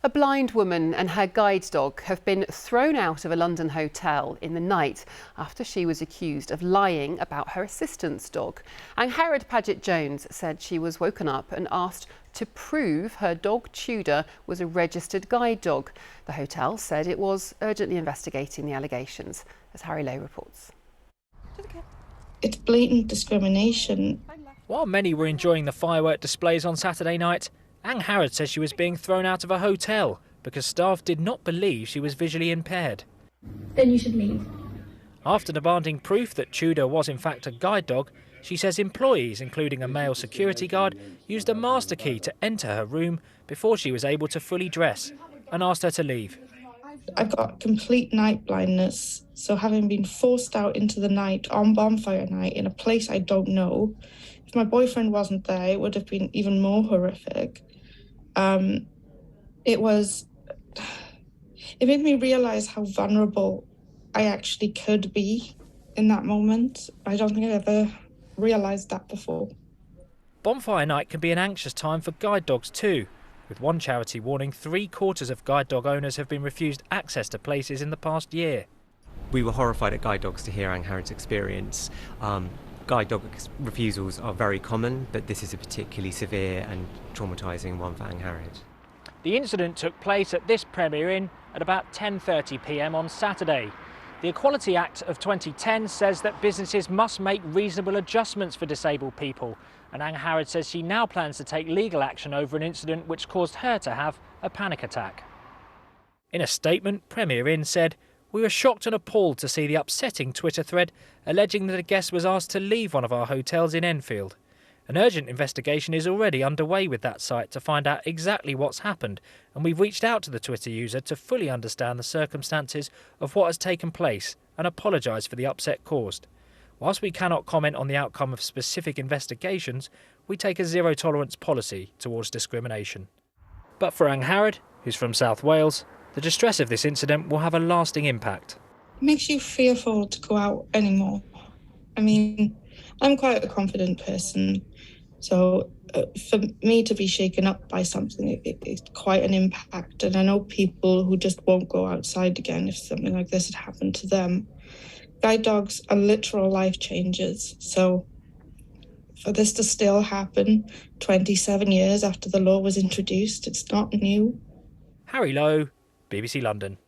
A blind woman and her guide dog have been thrown out of a London hotel in the night after she was accused of lying about her assistance dog. Angharad Paget-Jones said she was woken up and asked to prove her dog Tudor was a registered guide dog. The hotel said it was urgently investigating the allegations, as Harry Lowe reports. It's blatant discrimination. While many were enjoying the firework displays on Saturday night, Angharad says she was being thrown out of a hotel because staff did not believe she was visually impaired. Then you should leave. After demanding proof that Tudor was in fact a guide dog, she says employees, including a male security guard, used a master key to enter her room before she was able to fully dress and asked her to leave. I've got complete night blindness, so having been forced out into the night on bonfire night in a place I don't know, if my boyfriend wasn't there, it would have been even more horrific. It made me realise how vulnerable I actually could be in that moment. I don't think I've ever realised that before. Bonfire night can be an anxious time for guide dogs too, with one charity warning 3/4 of guide dog owners have been refused access to places in the past year. We were horrified at Guide Dogs to hear Angharad's experience. Guide dog refusals are very common, but this is a particularly severe and traumatising one for Angharad. The incident took place at this Premier Inn at about 10:30 p.m. on Saturday. The Equality Act of 2010 says that businesses must make reasonable adjustments for disabled people, and Angharad says she now plans to take legal action over an incident which caused her to have a panic attack. In a statement, Premier Inn said, "We were shocked and appalled to see the upsetting Twitter thread alleging that a guest was asked to leave one of our hotels in Enfield. An urgent investigation is already underway with that site to find out exactly what's happened, and we've reached out to the Twitter user to fully understand the circumstances of what has taken place and apologise for the upset caused. Whilst we cannot comment on the outcome of specific investigations, we take a zero-tolerance policy towards discrimination." But for Angharad, who's from South Wales, the distress of this incident will have a lasting impact. It makes you fearful to go out anymore. I mean, I'm quite a confident person, so for me to be shaken up by something, it's quite an impact. And I know people who just won't go outside again if something like this had happened to them. Guide dogs are literal life changers, so for this to still happen 27 years after the law was introduced, it's not new. Harry Lowe, BBC London.